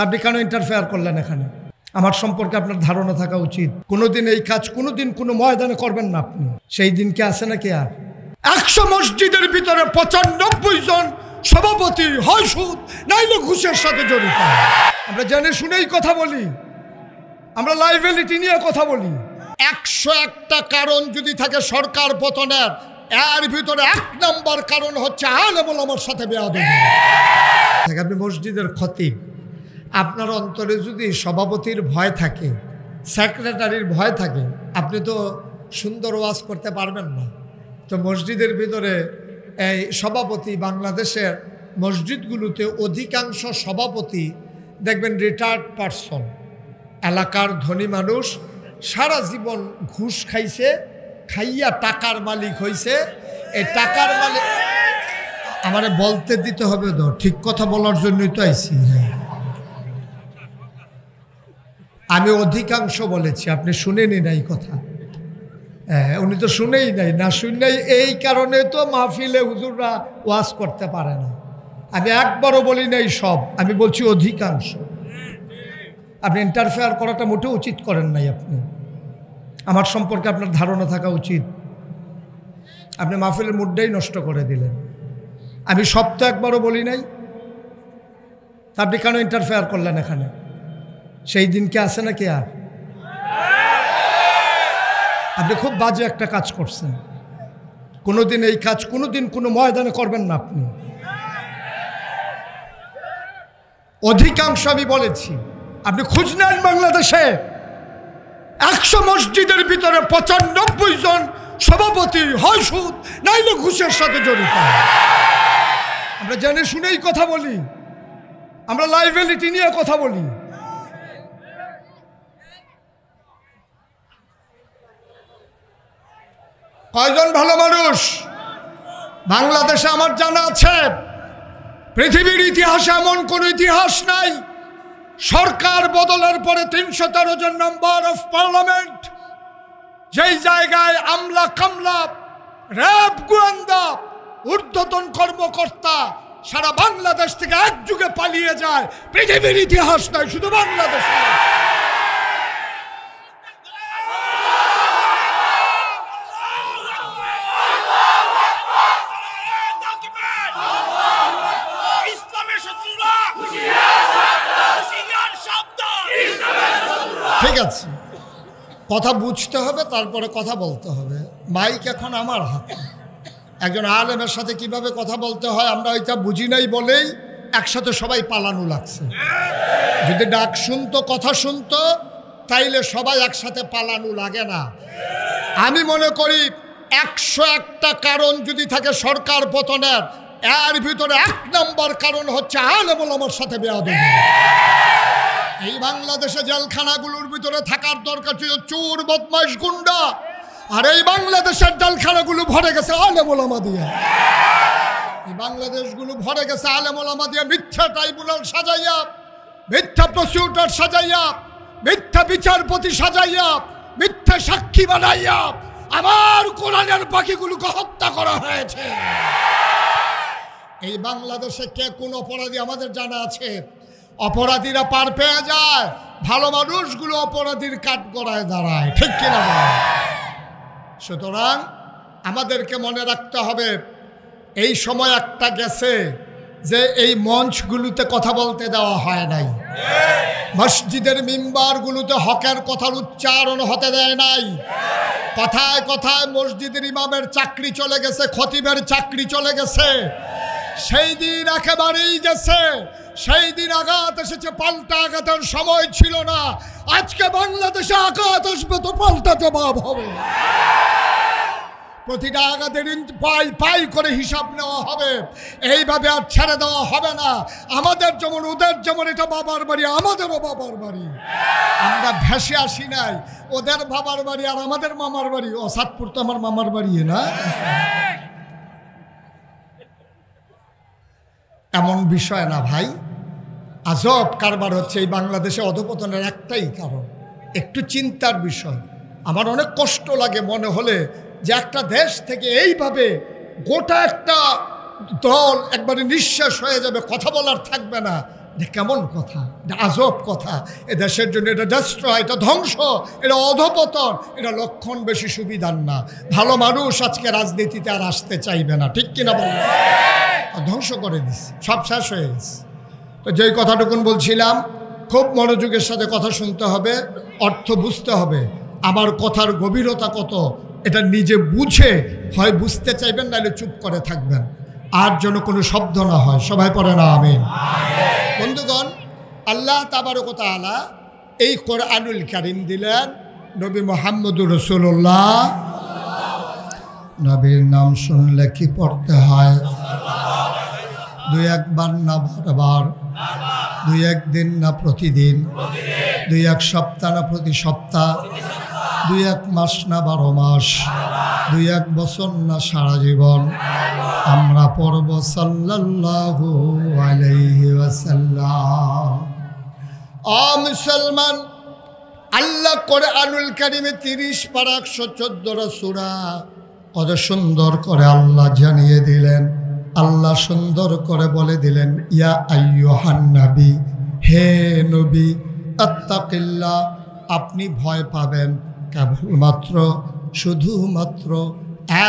আপনি কেন ইন্টারফেয়ার করলেন এখানে? আমার সম্পর্কে আপনার ধারণা থাকা উচিত। কোনোদিন এই কাজ কোনোদিন কোনো ময়দানে করবেন না আপনি। সেই দিন কি আছে নাকি? আর 100 মসজিদের ভিতরে 95 জন সভাপতি হয় সুদ নাইলে ঘুষের সাথে জড়িত। আমরা জেনে শুনেই কথা বলি, আমরা লাইবিলিটি নিয়ে কথা বলি। 101টা কারণ যদি থাকে সরকার পতনের, এর ভিতরে 1 নম্বর কারণ হচ্ছে আলেম ওলামার সাথে বেয়াদবি। আপনি মসজিদের খতিব, আপনার অন্তরে যদি সভাপতির ভয় থাকে, সেক্রেটারির ভয় থাকে, আপনি তো সুন্দর ওয়াজ করতে পারবেন না। তো মসজিদের ভিতরে এই সভাপতি, বাংলাদেশের মসজিদগুলোতে অধিকাংশ সভাপতি দেখবেন রিটায়ার্ড পারসন, এলাকার ধনী মানুষ, সারা জীবন ঘুষ খাইছে, খাইয়া টাকার মালিক হইছে। এই টাকার মালিক আমারে বলতে দিতে হবে তো, ঠিক কথা বলার জন্যই তো আইছি। আমি অধিকাংশ বলেছি, আপনি শুনেনি নাই কথা। উনি তো শুনেই নাই, না শুনেই এই কারণে তো মাহফিলে হুজুররা ওয়াজ করতে পারে না। আমি একবারও বলি নাই সব, আমি বলছি অধিকাংশ। আপনি ইন্টারফেয়ার করাটা মোটেও উচিত করেন নাই। আপনি আমার সম্পর্কে আপনার ধারণা থাকা উচিত। আপনি মাহফিলের মুডটাই নষ্ট করে দিলেন। আমি সব তো একবারও বলি নাই, আপনি কেন ইন্টারফেয়ার করলেন এখানে? সেই দিন কি আছে নাকি? আর আপনি খুব বাজে একটা কাজ করছেন। কোনোদিন এই কাজ কোনোদিন কোনো ময়দানে করবেন না আপনি। অধিকাংশ আমি বলেছি, আপনি খোঁজ নেন বাংলাদেশে 100 মসজিদের ভিতরে 95 জন সভাপতি হয় সুদ নাইলে ঘুষের সাথে জড়িত। আমরা জেনে শুনেই কথা বলি, আমরা লাইবিলিটি নিয়ে কথা বলি। কয়জন ভালো মানুষ বাংলাদেশে আমার জানা আছে? পৃথিবীর ইতিহাসে এমন কোন ইতিহাস নাই সরকার বদলের পরে 313 জন মেম্বার অফ পার্লামেন্ট, যেই জায়গায় আমলা কামলা, র্যাব, গোয়েন্দা, ঊর্ধ্বতন কর্মকর্তা সারা বাংলাদেশ থেকে একযুগে পালিয়ে যায়, পৃথিবীর ইতিহাস নয়, শুধু বাংলাদেশে। ঠিক আছে, কথা বুঝতে হবে, তারপরে কথা বলতে হবে। মাইক এখন আমার হাতে। একজন আলেমের সাথে কিভাবে কথা বলতে হয় আমরা ওইটা বুঝি নাই বলেই একসাথে সবাই পালানো লাগছে। যদি ডাক শুনতো, কথা শুনতো, তাইলে সবাই একসাথে পালানো লাগে না। আমি মনে করি 101টা কারণ যদি থাকে সরকার পতনের, এর ভিতরে 1 নম্বর কারণ হচ্ছে আলেম ওলামার সাথে বেয়াদবি। এই বাংলাদেশে জেলখানাগুলোর ভিতরে থাকার দরকার ছিল চোর, বদমাইশ, গুন্ডা, আর এই বাংলাদেশের জেলখানাগুলো ভরে গেছে আলেম ওলামা দিয়ে। এই বাংলাদেশগুলো ভরে গেছে আলেম ওলামা দিয়ে, মিথ্যা ট্রাইব্যুনাল সাজাইয়া, মিথ্যা প্রসিকিউটর সাজাইয়া, মিথ্যা বিচারপতি সাজাইয়া, মিথ্যা সাক্ষী বানাইয়া আমার কোরআনের পাখিগুলোকে হত্যা করা হয়েছে। এই বাংলাদেশে কে কোন অপরাধী আমাদের জানা আছে? অপরাধীরা পার পেয়ে যায়, ভালো মানুষগুলো অপরাধীর কাঠগড়ায় দাঁড়ায়, ঠিক কিনা? সুতরাং আমাদেরকে মনে রাখতে হবে, এই সময় একটা গেছে যে এই মঞ্চগুলোতে কথা বলতে দেওয়া হয় নাই, মসজিদের মিম্বারগুলোতে হকের কথার উচ্চারণ হতে দেয় নাই। কথায় কথায় মসজিদের ইমামের চাকরি চলে গেছে, খতিবের চাকরি চলে গেছে। সেই দিন একেবারেই গেছে। সেই দিন আঘাত এসেছে, পাল্টা আঘাতের সময় ছিল না। আজকে বাংলাদেশে আঘাত আসবে তো পাল্টা জবাব হবে। প্রতিটা আঘাতের পাই করে হিসাব নেওয়া হবে। এইভাবে আর ছেড়ে দেওয়া হবে না। আমাদের যেমন ওদের যেমন এটা বাবার বাড়ি, আমাদেরও বাবার বাড়ি। আমরা ভেসে আসি নাই, ওদের বাবার বাড়ি আর আমাদের মামার বাড়ি। ও সাতপুর তো আমার মামার বাড়ি না? এমন বিষয় না ভাই, আজব কারবার হচ্ছে এই বাংলাদেশে। অধপতনের একটাই কারণ, একটু চিন্তার বিষয়। আমার অনেক কষ্ট লাগে মনে হলে যে একটা দেশ থেকে এইভাবে গোটা একটা দল একবারে নিঃশেষ হয়ে যাবে, কথা বলার থাকবে না। কেমন কথা, এটা আজব কথা। এ দেশের জন্য এটা ডেস্ট্রয়, এটা ধ্বংস, এটা অধপতন, এটা লক্ষণ বেশি সুবিধার না। ভালো মানুষ আজকে রাজনীতিতে আর আসতে চাইবে না, ঠিক কিনা বলবেন? ধ্বংস করে দিচ্ছে, সব শেষ হয়ে গেছে। তো যেই কথাটুকুন বলছিলাম, খুব মনোযোগের সাথে কথা শুনতে হবে, অর্থ বুঝতে হবে। আমার কথার গভীরতা কত এটা নিজে বুঝে হয় বুঝতে চাইবেন, নাহলে চুপ করে থাকবেন, আর যেন কোনো শব্দ না হয়। সবাই পড়ে না আমিন। বন্ধুগণ, আল্লাহ তাবারক ওয়া তাআলা এই কোরআনুল কারীম দিলেন নবী মুহাম্মদুর রাসূলুল্লাহ। নবীর নাম শুনলে কি পড়তে হয়? দুই একবার না বারবার, দুই একদিন না প্রতিদিন, দুই এক সপ্তাহ না প্রতি সপ্তাহ, দুই এক মাস না 12 মাস, দুই এক বছর না সারা জীবন আমরা পড়ব সাল্লাল্লাহু আলাইহি ওয়াসাল্লাম। মুসলমান, আল্লাহ কোরআনুল কারীমে 30 পারা 114 সূরা কত সুন্দর করে আল্লাহ জানিয়ে দিলেন। আল্লাহ সুন্দর করে বলে দিলেন, ইয়া আইয়ুহান নবী, হে নবী, আত্তাকিল্লাহ, আপনি ভয় পাবেন কেবলমাত্র, শুধুমাত্র,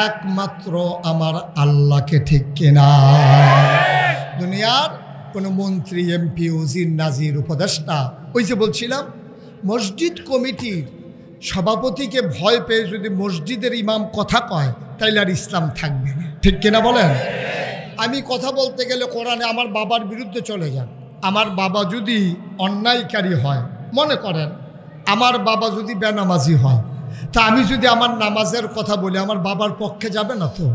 একমাত্র আমার আল্লাহকে, ঠিক কিনা? দুনিয়ার কোনো মন্ত্রী, এমপি, উজির, নাজির, উপদেষ্টা, ওই যে বলছিলাম মসজিদ কমিটির সভাপতিকে ভয় পেয়ে যদি মসজিদের ইমাম কথা কয়, তাইলে আর ইসলাম থাকবে না, ঠিক কিনা বলেন? আমি কথা বলতে গেলে কোরআনে আমার বাবার বিরুদ্ধে চলে যান। আমার বাবা যদি অন্যায়কারী হয়, মনে করেন আমার বাবা যদি বেনামাজি হয়, তা আমি যদি আমার নামাজের কথা বলি, আমার বাবার পক্ষে যাবে না তো?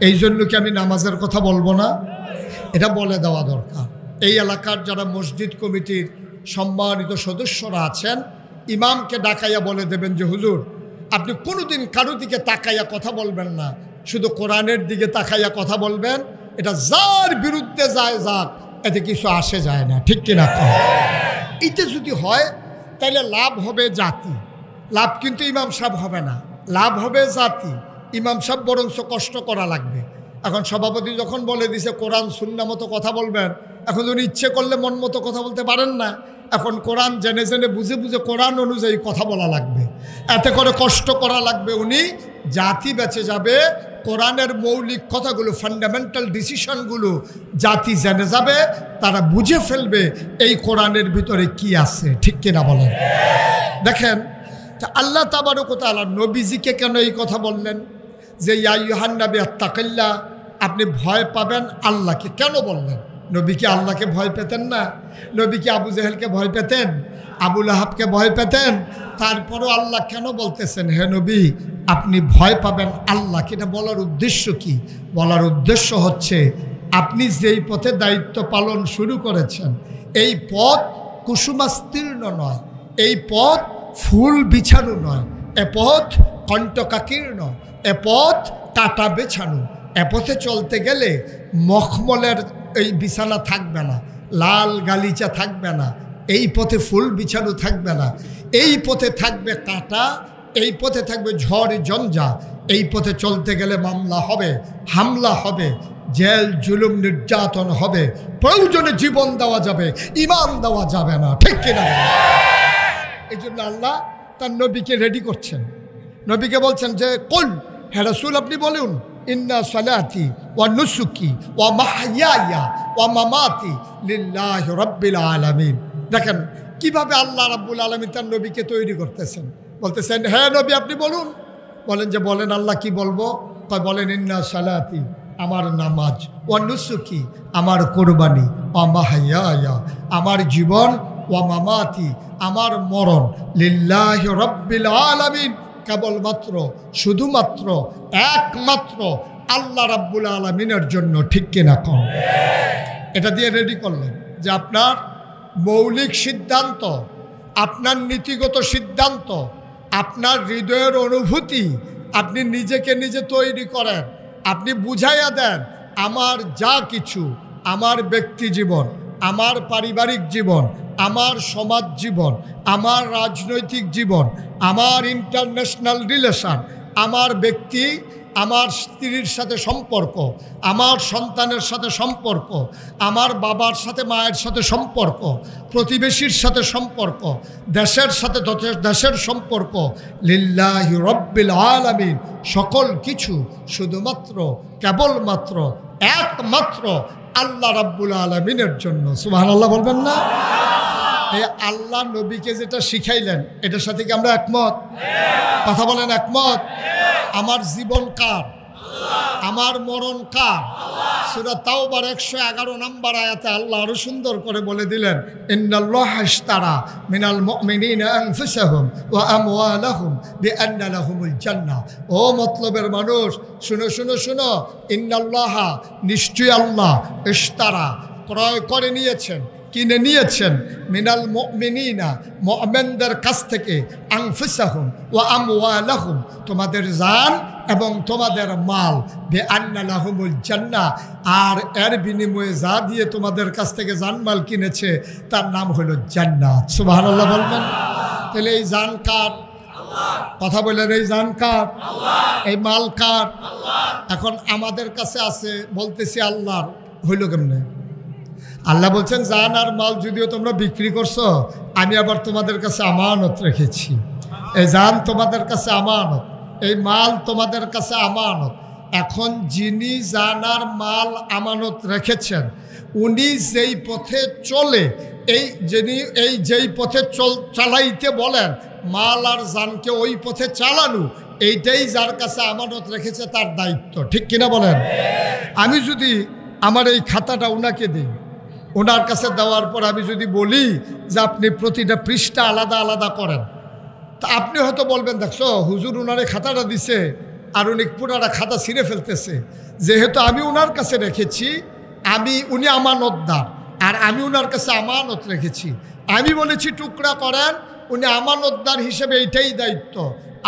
এই জন্য কি আমি নামাজের কথা বলবো না? এটা বলে দেওয়া দরকার। এই এলাকার যারা মসজিদ কমিটির সম্মানিত সদস্যরা আছেন, ইমামকে ডাকাইয়া বলে দেবেন যে হুজুর, আপনি কোনোদিন কারো দিকে তাকাইয়া কথা বলবেন না, শুধু কোরআনের দিকে তাকাইয়া কথা বলবেন। এটা যার বিরুদ্ধে যায় যাক, এতে কিছু আসে যায় না, ঠিক কিনা? এতে যদি হয় তাহলে লাভ হবে জাতি, লাভ কিন্তু ইমাম সাহেব হবে না, লাভ হবে জাতি। ইমাম সাহেব বরঞ্চ কষ্ট করা লাগবে। এখন সভাপতি যখন বলে দিছে কোরআন সুন্নাহ মতো কথা বলবেন, এখন উনি ইচ্ছে করলে মন মতো কথা বলতে পারেন না। এখন কোরআন জেনে জেনে বুঝে বুঝে কোরআন অনুযায়ী কথা বলা লাগবে, এতে করে কষ্ট করা লাগবে। উনি জাতি বেঁচে যাবে, কোরআনের মৌলিক কথাগুলো, ফান্ডামেন্টাল ডিসিশনগুলো জাতি জেনে যাবে, তারা বুঝে ফেলবে এই কোরআনের ভিতরে কি আছে, ঠিক কিনা বলেন? দেখেন আল্লাহ তাবারক ওয়া তাআলা নবীজিকে কেন এই কথা বললেন যে ইয়া আইয়ুহান নবী আত্তাকিল্লাহ, আপনি ভয় পাবেন আল্লাহকে, কেন বললেন? নবী কি আল্লাহকে ভয় পেতেন না? নবী কি আবু জেহেলকে ভয় পেতেন? আবু লাহাবকে ভয় পেতেন? তারপরও আল্লাহ কেন বলতেছেন হে নবী আপনি ভয় পাবেন আল্লাহকে? এটা বলার উদ্দেশ্য কি? বলার উদ্দেশ্য হচ্ছে আপনি যেই পথে দায়িত্ব পালন শুরু করেছেন, এই পথ কুসুমাস্তীর্ণ নয়, এই পথ ফুল বিছানো নয়, এ পথ কণ্টকাকীর্ণ, এ পথ কাটা বেছানো। এ পথে চলতে গেলে মখমলের এই বিছানা থাকবে না, লাল গালিচা থাকবে না, এই পথে ফুল বিছানো থাকবে না, এই পথে থাকবে কাঁটা, এই পথে থাকবে ঝড় ঝঞ্ঝা। এই পথে চলতে গেলে মামলা হবে, হামলা হবে, জেল জুলুম নির্যাতন হবে, প্রয়োজনে জীবন দেওয়া যাবে, ঈমান দেওয়া যাবে না, ঠিক কিনা? এই জন্য আল্লাহ তার নবীকে রেডি করছেন। নবীকে বলছেন যে কুল, হে রাসূল আপনি বলুন, ইন্না সালাতি ওয়া নুসুকি ওয়া মাহইয়ায়া ওয়া মামাতি লিল্লাহি রাব্বিল আলামিন। দেখেন কিভাবে আল্লাহ রাব্বুল আলামিন তার নবীকে তৈরি করতেছেন। বলতেছেন হে নবী আপনি বলুন। বলেন যে বলেন আল্লাহ কি বলবো? বলেন ইন্না সালাতি, আমার নামাজ, ওয়া নুসুকি, আমার কোরবানি, ওয়া মাহইয়ায়া, আমার জীবন, ওয়া মামাতি, আমার মরণ, লিল্লাহি রাব্বিল আলামিন, কেবলমাত্র, শুধুমাত্র, একমাত্র আল্লাহ রাব্বুল আলামিনের জন্য, ঠিক কিনা কম? এটা দিয়ে রেডি করলেন যে আপনার মৌলিক সিদ্ধান্ত, আপনার নীতিগত সিদ্ধান্ত, আপনার হৃদয়ের অনুভূতি আপনি নিজেকে নিজে তৈরি করেন। আপনি বুঝাইয়া দেন আমার যা কিছু, আমার ব্যক্তি জীবন, আমার পারিবারিক জীবন, আমার সমাজ জীবন, আমার রাজনৈতিক জীবন, আমার ইন্টারন্যাশনাল রিলেশন, আমার ব্যক্তি আমার স্ত্রীর সাথে সম্পর্ক, আমার সন্তানের সাথে সম্পর্ক, আমার বাবার সাথে মায়ের সাথে সম্পর্ক, প্রতিবেশীর সাথে সম্পর্ক, দেশের সাথে দেশের সম্পর্ক, লিল্লাহি রব্বিল আলামিন, সকল কিছু শুধুমাত্র কেবলমাত্র একমাত্র আল্লাহ রাব্বুল আলামিনের জন্য। সুবহানাল্লাহ বলবেন না? এই আল্লাহ নবীকে যেটা শিখাইলেন এটার সাথে কি আমরা একমত? কথা বলেন একমত? আমার জীবন কার? আমার মরণ কার? সূরা তাওবার 111 নম্বর আয়াতে আল্লাহ আরো সুন্দর করে বলে দিলেন, ইন্নাল্লাহা ইশতারা মিনাল মুমিনিনা আনফুসাহুম ওয়া আমওয়ালাহুম বিআন্না লাহুমুল জান্নাহ। ও মতলবের মানুষ, শুনো শুনো শুনো, ইন্নাল্লাহা, নিশ্চয়ই আল্লাহ, ইশতারা, ক্রয় করে নিয়েছেন, কিনে নিয়েছেন, মিনাল মুমিনিনা, মুমিনদের কাছ থেকে, আনফুসাহুম ওয়া আমওয়ালাহুম, তোমাদের জান এবং তোমাদের মাল, বিআন্না লাহুমুল জান্নাহ, আর এর বিনিময়ে যা দিয়ে তোমাদের কাছ থেকে জানমাল কিনেছে তার নাম হলো জান্নাত। সুবহানাল্লাহ বলবেন? তাহলে এই জান কার? কথা বলেন, এই জান কার? এই মাল কার? এখন আমাদের কাছে আছে, বলতেছি আল্লাহর, হইল কেমনে? আল্লাহ বলছেন জান আর মাল যদিও তোমরা বিক্রি করছো, আমি আবার তোমাদের কাছে আমানত রেখেছি। এই জান তোমাদের কাছে আমানত, এই মাল তোমাদের কাছে আমানত। এখন যিনি জান আর মাল আমানত রেখেছেন, উনি যেই পথে চলে, যেই পথে চালাইতে বলেন, মাল আর জানকে ওই পথে চালানো, এইটাই যার কাছে আমানত রেখেছে তার দায়িত্ব। ঠিক কিনা বলেন? আমি যদি আমার এই খাতাটা ওনাকে দিই, ওনার কাছে দেওয়ার পর আমি যদি বলি যে আপনি প্রতিটা পৃষ্ঠা আলাদা আলাদা করেন, তা আপনি হয়তো বলবেন, দেখছো হুজুর ওনারে খাতাটা দিছে আর উনি পুরাটা খাতা ছিঁড়ে ফেলতেছে। যেহেতু আমি ওনার কাছে রেখেছি, উনি আমানতদার, আর আমি ওনার কাছে আমানত রেখেছি, আমি বলেছি টুকরা করেন, উনি আমানতদার হিসেবে এইটাই দায়িত্ব।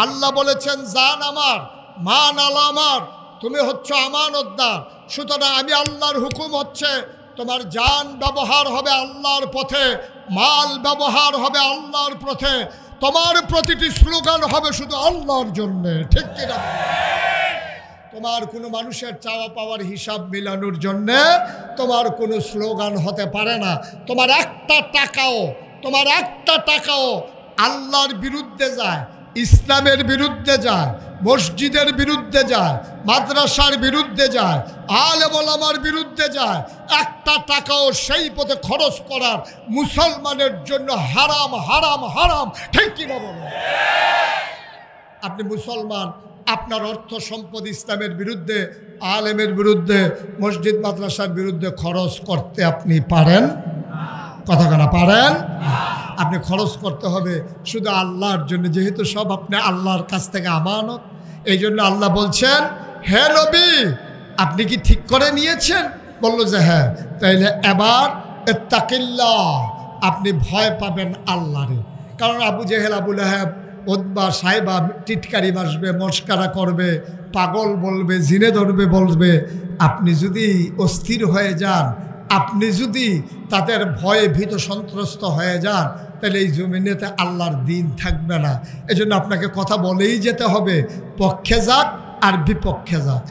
আল্লাহ বলেছেন জান আমার, মান আলা আমার, তুমি হচ্ছে আমানতদার, সুতরাং আমি আল্লাহর হুকুম হচ্ছে তোমার জান ব্যবহার হবে আল্লাহর পথে, মাল ব্যবহার হবে আল্লাহর পথে, তোমার প্রতিটি স্লোগান হবে শুধু আল্লাহর জন্য। ঠিক কিনা? তোমার কোনো মানুষের চাওয়া পাওয়ার হিসাব মিলানোর জন্যে তোমার কোনো স্লোগান হতে পারে না। তোমার একটা টাকাও আল্লাহর বিরুদ্ধে যায়, ইসলামের বিরুদ্ধে যায়, মসজিদের বিরুদ্ধে যায়, মাদ্রাসার বিরুদ্ধে যায়, আলেম ওলামার বিরুদ্ধে যায়, একটা টাকাও সেই পথে খরচ করার মুসলমানের জন্য হারাম, হারাম, হারাম। ঠিক কিনা বলেন? আপনি মুসলমান, আপনার অর্থ সম্পদ ইসলামের বিরুদ্ধে, আলেমের বিরুদ্ধে, মসজিদ মাদ্রাসার বিরুদ্ধে খরচ করতে আপনি পারেন? কথা কেনা পারেন? আপনি খরচ করতে হবে শুধু আল্লাহর জন্য, যেহেতু সব আপনি আল্লাহর কাছ থেকে আমানত। এই জন্য আল্লাহ বলছেন, হে নবী, আপনি কি ঠিক করে নিয়েছেন? বললো যে হ্যাঁ। তাইলে এবার ইত্তাকিল্লাহ, আপনি ভয় পাবেন আল্লাহরে। কারণ আবু জেহেল, আবু লাহাব, উতবা, সাইবা টিটকারি মাসবে, মস্কারা করবে, পাগল বলবে, জিনে ধরবে বলবে। আপনি যদি অস্থির হয়ে যান, আপনি যদি তাদের ভয়ে ভীত সন্ত্রস্ত হয়ে যান, তাহলে এই জমিনেতে আল্লাহর দিন থাকবে না। এজন্য আপনাকে কথা বলেই যেতে হবে, পক্ষে যাক আর বিপক্ষে যাক।